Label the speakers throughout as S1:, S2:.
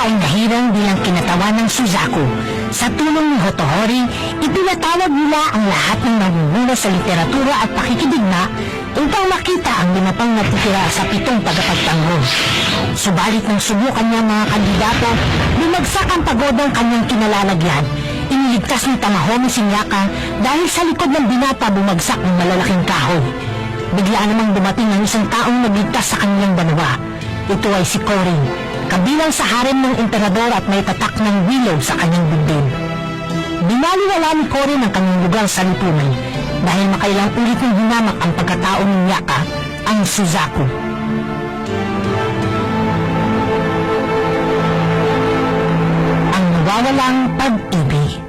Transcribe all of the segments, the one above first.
S1: ay nahirang bilang kinatawan ng Suzaku. Sa tulong ni Hotohori, ipinatawag nila ang lahat ng nangunguna sa literatura at pakikidigma upang makita ang 5 pang natitira sa 7 tagapagtanggol. Subalit nang subukan niya mga kandidato, bumagsak ang pagodang kanyang kinalalagyan. Iniligtas ni Tamahome si Miyaka dahil sa likod ng binata bumagsak ng malalaking kahoy. Bigla namang dumating ang isang taong nagligtas sa kanilang dalawa. Ito ay si Korin, kabilang sa harem ng emperador at may tatak ng willow sa kanyang dibdib. Binaliwala ni Korin ang kanyang lugar sa lipunan dahil makailang ulit ng hinamak ang pagkatao ng Miyaka, ang Suzaku. Ang nawawalang pag-ibig.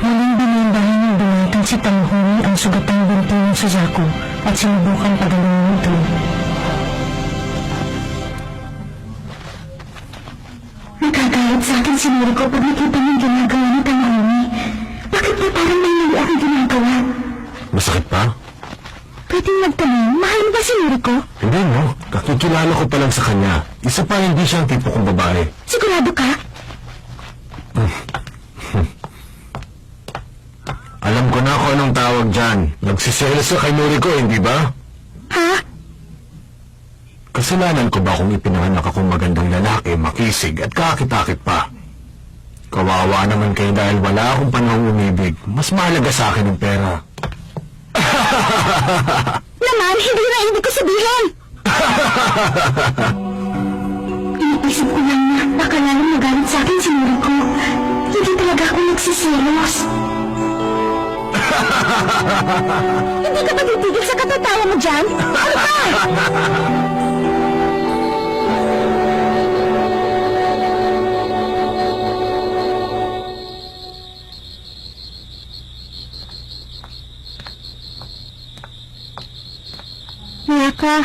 S1: Muling binimbahin ng dumatang si Tamahome ang sugatang binti ng Suzaku at sinubukan pagalingin ito. Nagkagalit sa akin si Noriko pag nakita niyang ginagawa ni Tamahome. Bakit ba parang may mali akong ginagawa?
S2: Masakit pa?
S1: Pwedeng magtanong, mahal mo ba si Noriko?
S2: Hindi, no. Kakikilala ko pa lang sa kanya. Isa pa, hindi siya ang tipo kong babae.
S1: Sigurado ka?
S2: Alam ko na kung anong tawag dyan. Nagsiselos ka kay Noriko, hindi ba?
S1: Ha?
S2: Kasalanan ko ba kung ipinanganak akong magandang lalaki, makisig at kakit-akit pa? Kawawa naman kayo dahil wala akong panahong umibig. Mas mahalaga sa akin ang pera.
S1: Naman, hindi na ibig ko sabihin! Iniisip ko lang na baka lalong magalit sa akin si Noriko. Hindi talaga ako nagsiselos. Hindi ka ba titigil sa katatawa mo dyan? Ano ba? Miyaka,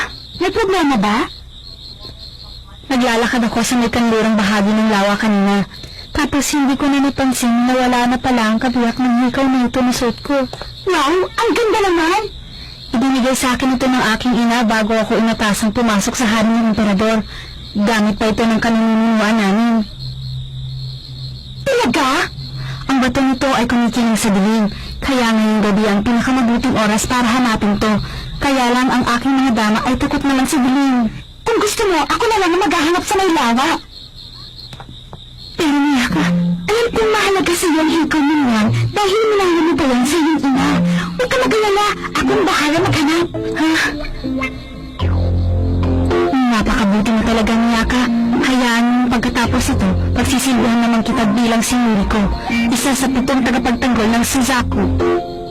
S1: may problema ba? Naglalakad ako sa may kanlurang bahagi ng lawa kanina. Tapos hindi ko na napansin na wala na pala ang kabiyak ng hikaw na ito na suot ko. Wow, ang ganda naman! Ibinigay sa akin ito ng aking ina bago ako inatasang pumasok sa harem ng emperador. Gamit pa ito ng kanununguan namin. Talaga? Ang bato nito ay kumikiling sa dilim, kaya ngayong gabi ang pinakamabuting oras para hanapin to. Kaya lang ang aking mga dama ay takot naman sa dilim. Kung gusto mo, ako na lang ang maghahanap sa may lawa. Pero Miyaka, alam kong mahalaga sa iyo ang hikaw mo yan dahil minayan mo ba yan sa iyong ina. Huwag ka mag-alala, akong bahala maghanap. Ha? Napakabuti mo talaga, Miyaka. Hayaan mo pagkatapos ito, pagsisilbihan naman kita bilang si Noriko, isa sa 7 tagapagtanggol ng Suzaku.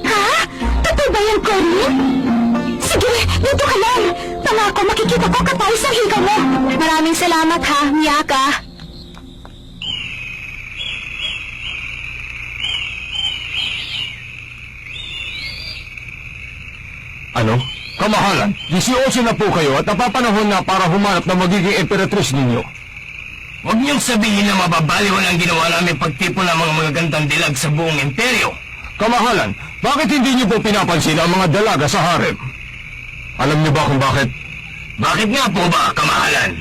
S1: Ha? Totoo ba yan, Corin? Sige, dito ka lang. Pangako, makikita ko kapayos ang hikaw mo. Maraming salamat ha, Miyaka.
S2: Ano? Kamahalan, 18 na po kayo at napapanahon na para humanap na magiging emperatris ninyo.
S3: Huwag niyong sabihin na mababaliwan ang ginawa namin pagtipon ng mga magagandang dilag sa buong imperyo.
S2: Kamahalan, bakit hindi niyo po pinapansin ang mga dalaga sa harem? Alam niyo ba kung bakit?
S3: Bakit nga po ba, kamahalan?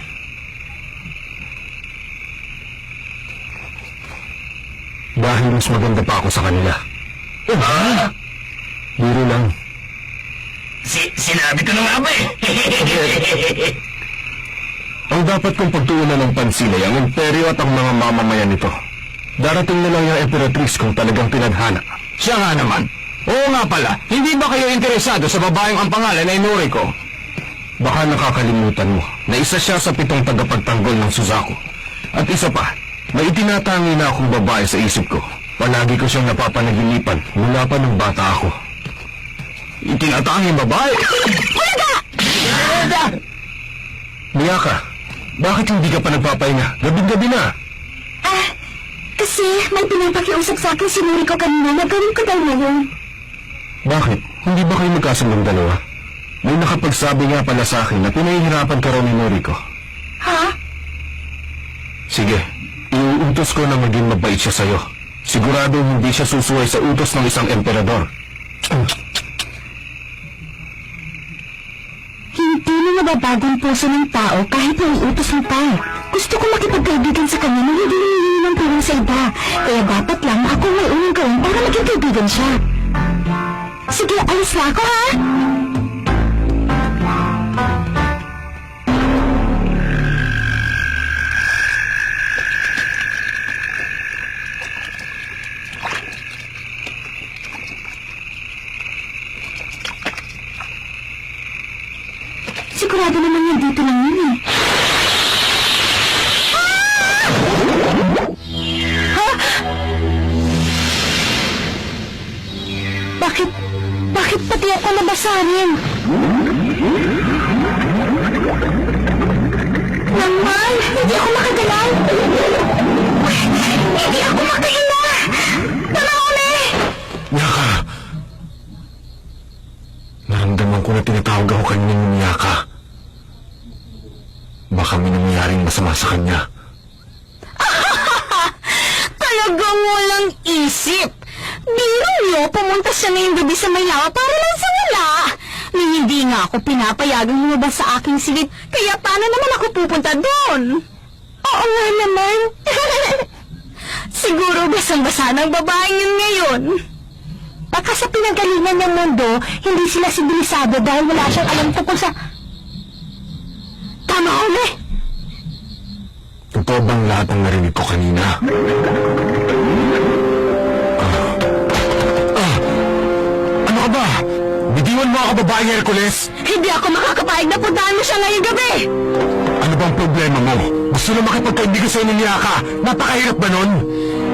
S2: Dahil mas maganda pa ako sa kanila.
S3: Ha?
S2: Biro lang.
S3: Sinabi ko na nga ba eh.
S2: Ang dapat kong pagtuunan ng pansin ay ang imperyo at ang mga mamamayan nito. Darating na lang yung emperatris kung talagang tinadhana.
S3: Siya nga naman.
S2: Oo nga pala, hindi ba kayo interesado sa babaeng ang pangalan ay Noriko? Baka nakakalimutan mo na isa siya sa 7 tagapagtanggol ng Suzaku. At isa pa, may itinatangi na akong babae sa isip ko. Palagi ko siyang napapanaginipan mula pa nung bata ako. Itinatanging babae?
S1: Hulaga!
S2: Miyaka, bakit hindi ka pa nagpapahinga? Gabing-gabi na.
S1: Kasi Kasi may pinapakiusap sa akin si Noriko kanina na gawin ko daw ngayon.
S2: Bakit? Hindi ba kayo magkasundang dalawa? May nakapagsabi nga pala sa akin na pinahihirapan ka raw ni Noriko.
S1: Ha?
S2: Sige, iuutos ko na maging mabait siya sa'yo. Sigurado hindi siya susuway sa utos ng isang emperador.
S1: Hindi na nababago ang puso ng tao kahit na iutos mo pa. Gusto ko makipagkaibigan sa kanya na hindi nangyayari ng tulong sa iba. Kaya dapat lang ako may unang gawin para maging kaibigan siya. Sige, alis na ako ha? Sigurado naman yan dito lang yun eh. Ha? Bakit pati ako nabasa rin? Naman, hindi ako makagalaw. Hindi ako makahinga. Tanaw
S2: Miyaka! Naramdaman ko na tinatawag ako kanina ni Miyaka. Baka may nangyayaring masama sa kanya.
S1: Talagang walang isip. Biro niyo, pumunta siya ngayong gabi sa Maylawa para lang sa wala. Nang hindi nga ako pinapayagang lumabas sa aking silid, kaya paano naman ako pupunta doon? Oo nga naman. Siguro basang-basa ng babaeng yun ngayon. Baka sa pinagalingan ng mundo, hindi sila sibilisado dahil wala siyang alam tungkol sa... Tama uli!
S2: Totoo bang lahat ang narinig ko kanina? Ano ka ba? Bitiwan mo ako, babaeng Hercules!
S1: Hindi ako makakapayag na puntahan mo siya ngayong gabi!
S2: Ano bang problema mo? Gusto na makipagkaibigan sa'yo ni Miyaka. Napakahirap ba nun?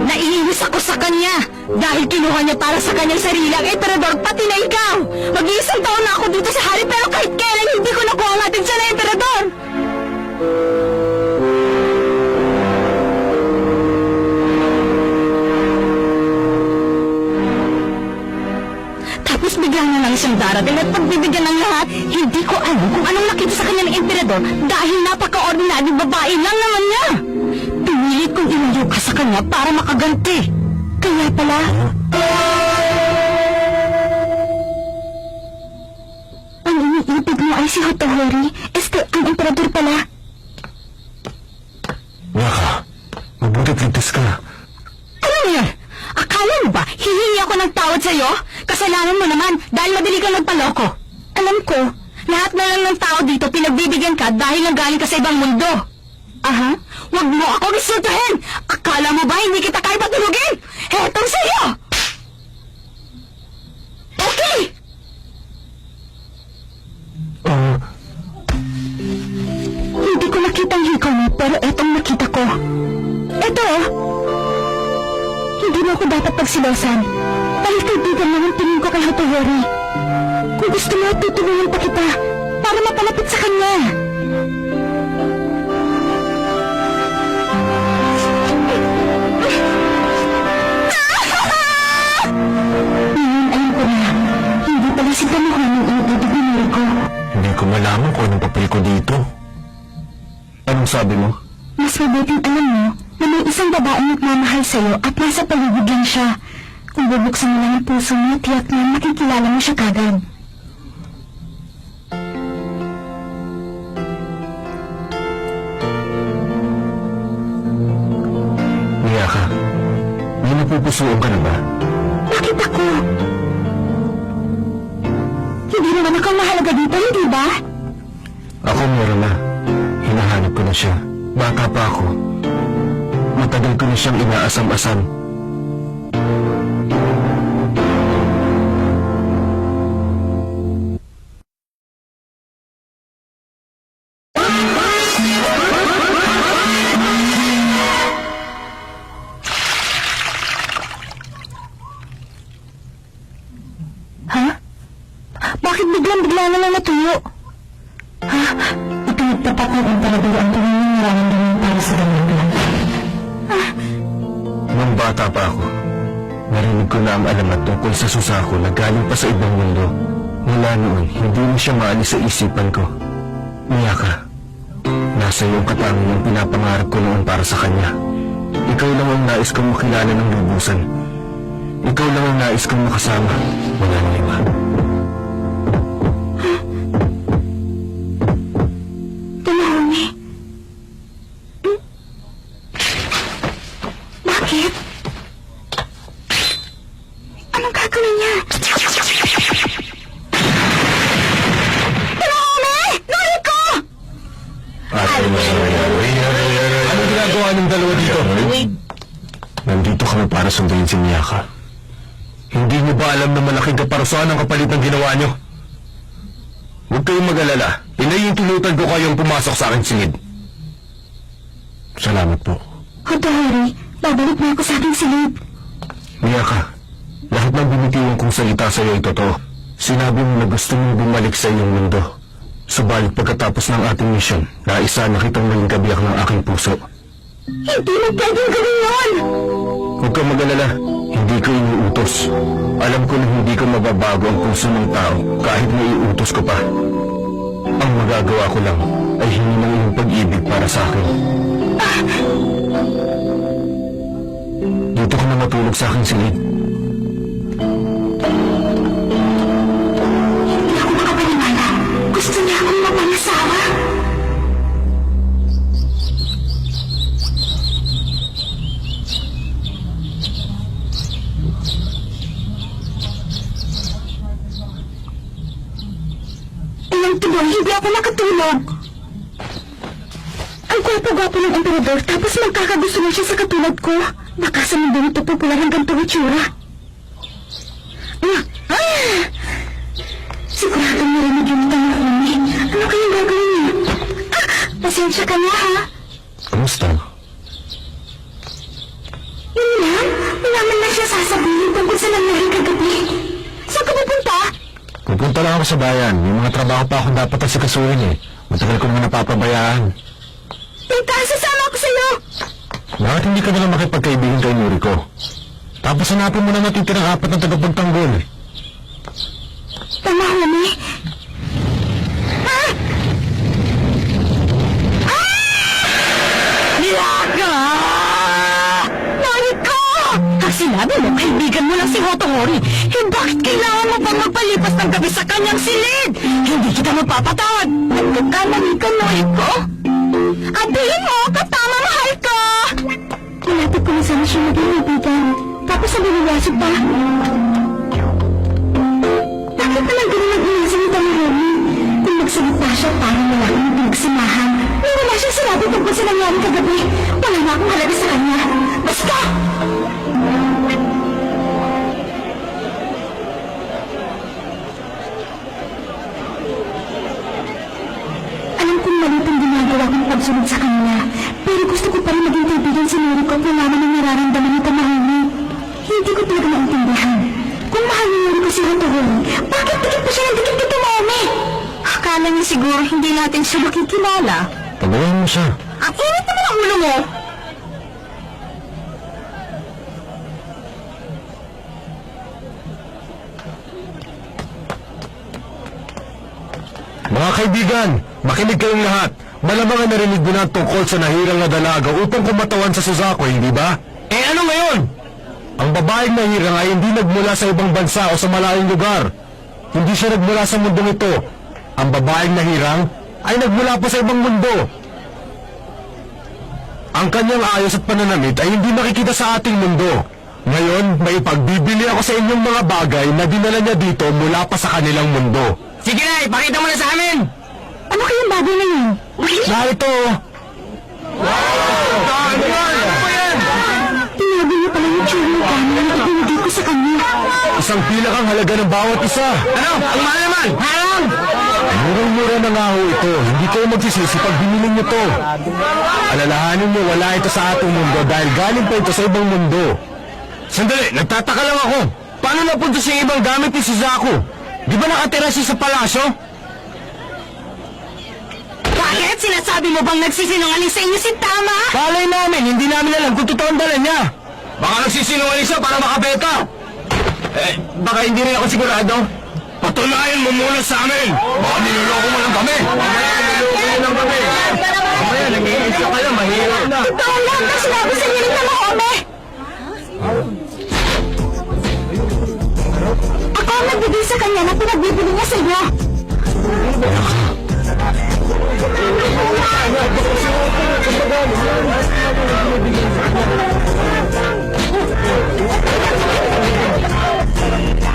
S1: Naiinis ako sa kanya dahil kinuha niya para sa kanyang sarili ang emperador pati na ikaw. Mag-iisang taon na ako dito sa hari pero kahit kailan hindi ko nakuha ang atensyon na emperador. Tapos bigla na lang siyang darating at pagbibigyan ng lahat. Hindi ko alam kung anong nakita sa kanya ng emperador dahil napaka-ordinaryong babae lang naman niya. Pinilit kong ilayo ka sa kanya para makaganti. Kaya pala... Ang iniibig mo ay si Hotohori. Ang emperador pala.
S2: Miyaka, mabutit ligtas ka.
S1: Ano yan? Akala mo ba hihingi ako ng tawad sa'yo? Kasalanan mo naman dahil madali kang nagpaloko. Alam ko, lahat na lang ng tao dito pinagbibigyan ka dahil nanggaling ka sa ibang mundo. Aha? Huwag mo ako insultahin! Akala mo ba hindi kita kaya patulugin? Hetong sa'yo! Okay! Hindi ko nakita ang hikaw mo, pero etong nakita ko. Eto! Hindi mo ako dapat pagsilosan. Dahil kaibigan lang ang tingin ko kay Hotohori. Kung gusto mo, tutulungan pa kita para mapalapit sa kanya. Ngayon, alam ko na, hindi pala si Tanuhan ang iniibig ni Noriko.
S2: Hindi ko malaman kung anong papel ko dito. Anong sabi mo?
S1: Mas mabuting alam mo na may isang babaeng nagmamahal sa'yo at nasa paligid lang siya. Kung bubuksan mo lang ang puso mo, tiyak na makikilala mo siya kagad.
S2: Miyaka, may napupusuan ka na ba?
S1: Bakit ako? Hindi naman ako mahalaga dito, hindi ba?
S2: Ako meron na. Hinahanap ko na siya. Bata pa ako. Matagal ko na siyang inaasam-asam.
S1: Ha? Bakit biglang-bigla na lang natuyo? Ha? Ipinagtapat ng emperador ang tunay ng nararamdaman para sa ganun lang.
S2: Nung bata pa ako, narinig ko na ang alamat tungkol sa Suzaku na galing pa sa ibang mundo. Mula noon, hindi mo siya maalis sa isipan ko. Miyaka, nasa iyong katangiang pinapangarap ko noon para sa kanya. Ikaw lang ang nais kong makilala ng lubusan. Ikaw lang ang nais kong makasama. Wala nang iba.
S1: Tamahome. Bakit? Anong gagawin niya? Tamahome! Noriko!
S2: Anong ginagawa ng dalawa dito? Nandito kami para sunduin si Miyaka. Hindi niyo ba alam na malaking kaparusahan ang kapalit ng ginawa niyo? Huwag kayong mag-alala. Pinahihintulutan ko kayong pumasok sa aking singid. Salamat po.
S1: Hotohori, babalik na ako sa aking silid.
S2: Miyaka, lahat ng binitiwan kong salita sa iyo ay totoo. Sinabi mo na gusto mong bumalik sa iyong mundo. Subalit pagkatapos ng ating misyon, naisa na kitang naging kabiyak ng aking puso.
S1: Hindi mo pwedeng gawin yun!
S2: Huwag kang mag-alala. Hindi ko iniutos. Alam ko na hindi ko mababago ang puso ng tao kahit na iutos ko pa. Ang magagawa ko lang ay hingi ng iyong pag-ibig para sa akin. Dito ka na matulog sa aking silid.
S1: Hindi ako makapaniwala. Gusto niya akong mapangasawa. Ilang tuloy, hindi ako nakatulog. Ang gwapo-gwapo ng emperador, tapos magkakagusto na siya sa katulad ko. Baka sa mundo nito popular hanggang itsura. Siguradong narinig yung Tamahome. Ano kayang gagawin niya? Pasensya ka na, ha?
S2: Kamusta?
S1: Yun lang? Wala man na siya sasabihin tungkol sa nangyari kagabi. Saan ka pupunta?
S2: Pupunta lang ako sa bayan. May mga trabaho pa akong dapat asikasuhin eh. Matagal ko naman napapabayaan.
S1: Tita, sasama ako sa'yo.
S2: Bakit hindi ka nalang makipagkaibigan kay Noriko? Tapos hanapin mo na natitirang 4 na tagapagtanggol.
S1: Tamahome. Miyaka! Noriko! Sinabi mo, kaibigan mo lang si Hotohori. Bakit kailangan mo pang magpalipas ng gabi sa kanyang silid? Hindi kita mapapatawad. Nagkakamali ka, Noriko. Abihin mo, katama mahal ka! Malapit ko na sana siya maging kaibigan. Tapos nabiniwasig pa. Bakit naman ganun nag-iisip ni Tamahome? Kung magsalita siya, parang wala kang pinagsamahan. Nung wala siya sinabi tungkol sa nangyari kagabi, wala na akong halaga sa kanya. Basta! Alam kong mali itong ginagawa kong pagsunod sa kanya, pero gusto ko pa rin maging kaibigan si Noriko kung naman ang nararamdaman ni Tamahome. Hindi ko talaga maintindihan. Kung mahal ni Noriko si Hotohori, bakit dikit pa siya ng dikit kay Tamahome? Akala niya siguro hindi natin siya makikilala.
S2: Pagawain mo siya.
S1: Ang init naman ang ulo mo!
S2: Mga kaibigan, makinig kayong lahat. Malamang ang narinig mo na tungkol sa nahirang na dalaga upang kumatawan sa Suzaku, hindi ba? Eh ano ngayon? Ang babaeng nahirang ay hindi nagmula sa ibang bansa o sa malayong lugar. Hindi siya nagmula sa mundong ito. Ang babaeng nahirang ay nagmula pa sa ibang mundo. Ang kanyang ayos at pananamit ay hindi makikita sa ating mundo. Ngayon, may ipagbibili ako sa inyong mga bagay na dinala niya dito mula pa sa kanilang mundo.
S3: Sige na, ipakita mo na sa amin!
S1: Ano kayang bagay na yun?
S2: Narito!
S1: Tinabi niya pala yung tsura ng kanya na ibinigay ko sa kanya.
S2: Isang pilak ang halaga ng bawat isa.
S3: Ano? Ang mahal naman! Harang!
S2: Murang-mura na nga ho ito. Hindi kayo magsisisi pag binili niyo to. Alalahanin niyo wala ito sa ating mundo dahil galing pa ito sa ibang mundo. Sandali, nagtataka lang ako. Paano napunta siya ibang gamit ni Suzaku? Di ba nakatira siya sa palasyo?
S1: Bakit? Sinasabi mo bang nagsisinungaling sa inyo si Tama?
S2: Palay namin, hindi namin alam kung totoo ang dala niya. Baka nagsisinungaling siya para makabenta! Baka hindi rin ako sigurado.
S3: Patunayan mo muna sa amin!
S2: Baka niloloko mo lang kami! Mamaya niloloko mo lang kami! Mamaya nag-iisa ka lang, mahirap na!
S1: Totoo lang na sinabi sa niling na mahome! Ako ang nagbibigay sa kanya na pinagbibili niya sa iyo.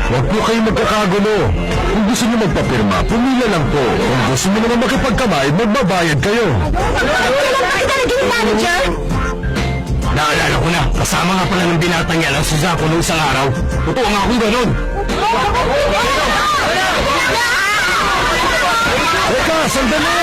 S2: Huwag po kayo magkakagulo. Kung gusto niyo magpapirma, pumila lang po. Kung gusto niyo naman makipagkamay, magbabayad kayo.
S1: Kailan ba kita naging manager?
S3: Naalala ko na, kasama nga pala ng binatang yan ang Suzaku noong isang araw. Totoo nga akong ganun.
S2: Teka, sandali!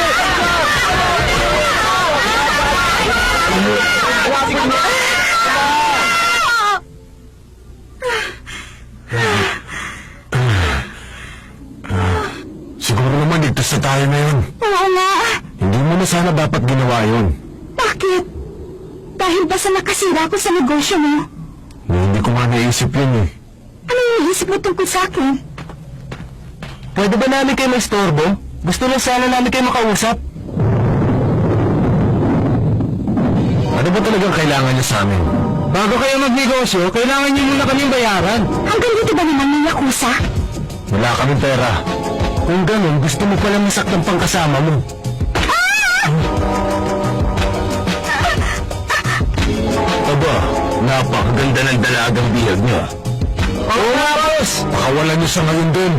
S2: Siguro naman ligtas na tayo ngayon.
S1: Oo nga.
S2: Hindi mo na sana dapat ginawa yun.
S1: Bakit? Dahil ba sa nakasira ko sa negosyo mo?
S2: Hindi ko nga naisip yun eh.
S1: Ano yung iisip mo tungkol sa akin?
S2: Pwede ba namin kayo maistorbo? Gusto lang sana namin kayo makausap. Ano ba talagang kailangan niyo sa amin? Bago kayo magnegosyo, kailangan niyo muna kaming bayaran.
S1: Hanggang dito ba naman may yakuza?
S2: Wala kaming pera. Kung ganun, gusto mo palang masaktan pang kasama mo. Aba, napakaganda ng dalagang bihag niyo. Oo nga, boss! Pakawalan niyo sa ngayon dun.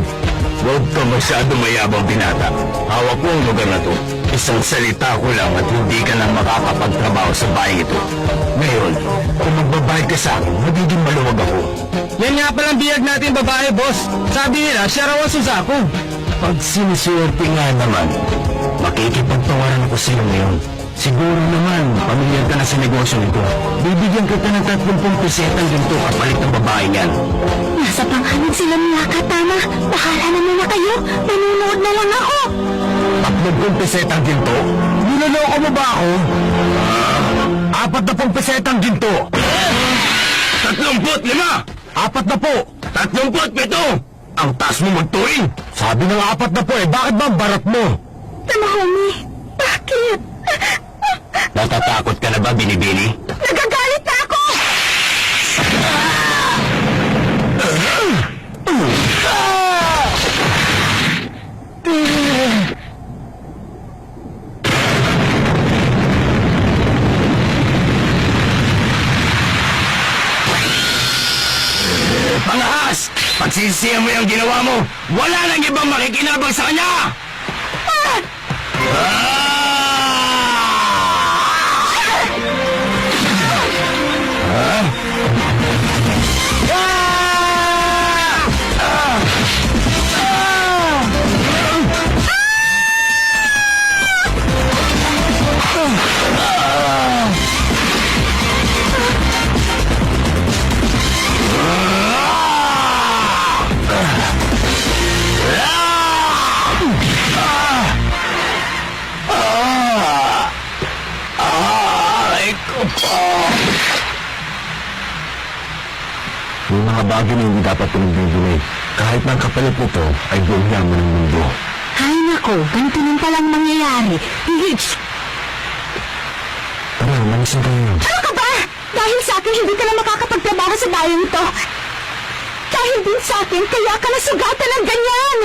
S3: Huwag ka masyado mayabang binata. Hawak ko ang lugar na to. Isang salita ko lang at hindi ka na makakapagtrabaho sa bahay ito. Ngayon, kung magbabayad ka sa akin, magiging maluwag ako.
S2: Yan nga palang bihag natin babae, boss. Sabi nila, siya raw ang Suzaku.
S3: Pag siniswerte nga naman, makikipagtawaran ako sa iyo ngayon. Siguro naman, pamilyar ka na sa negosyo nito. Bibigyan kita ng 30 pesetan ginto kapalit ng babae niyan.
S1: Nasa pangalan sila ni Nakatama. Bahala naman na kayo. Manunood na lang ako.
S2: 30 pesetang ginto? Niloloko mo ba ako? 40 pesetang ginto!
S3: 35! 37! Ang taas mo magturing!
S2: Sabi ng 40 bakit ba ang barat mo?
S1: Tamahome, bakit?
S3: Natatakot ka na ba, Binibini?
S1: Nagagalit na ako!
S3: Pangahas! Pagsisisihan mo yung ginawa mo, wala nang ibang makikinabang sa kanya!
S2: May mga bagay na hindi dapat pinagbibigay. Kahit na ang kapalit nito ay buong yaman ng mundo.
S1: Ay nako, ganito lang palang mangyayari.
S2: Tara, manisin tayo.
S1: Ano ka ba? Dahil sa akin, hindi ka na makakapagtrabaho sa bayan ito. Dahil din sa akin, kaya ka nasugatan ng ganyan.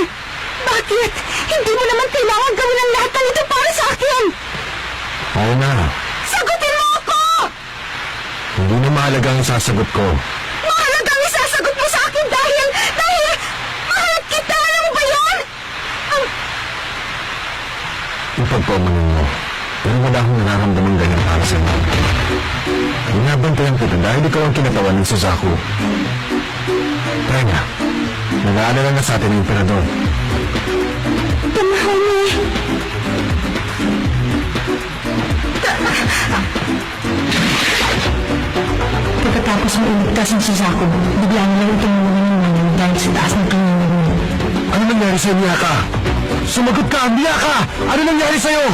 S1: Bakit? Hindi mo naman kailangan gawin ang lahat ng ito para sa akin.
S2: Oo na.
S1: Sagutin mo ako!
S2: Hindi na mahalaga ang sasagot ko.
S1: Mahalagang isasagot mo sa akin dahil mahal kita. Alam mo ba yun?
S2: Ipagpamanin mo. Pero wala akong nararamdaman ganyan para sa iyo. Binabantayan kita dahil ikaw ang kinatawan ng Suzaku. Try na. Nag-aalala na sa atin ang emperador.
S1: Tamahome. Pagkatapos mo iligtas ng Suzaku, bigla nilang tumulong ng mga dahil sa taas ng kanyang nilunod.
S2: Ano nangyari sa'yo, Miyaka? Sumagot ka, Miyaka! Ano nangyari sa'yo?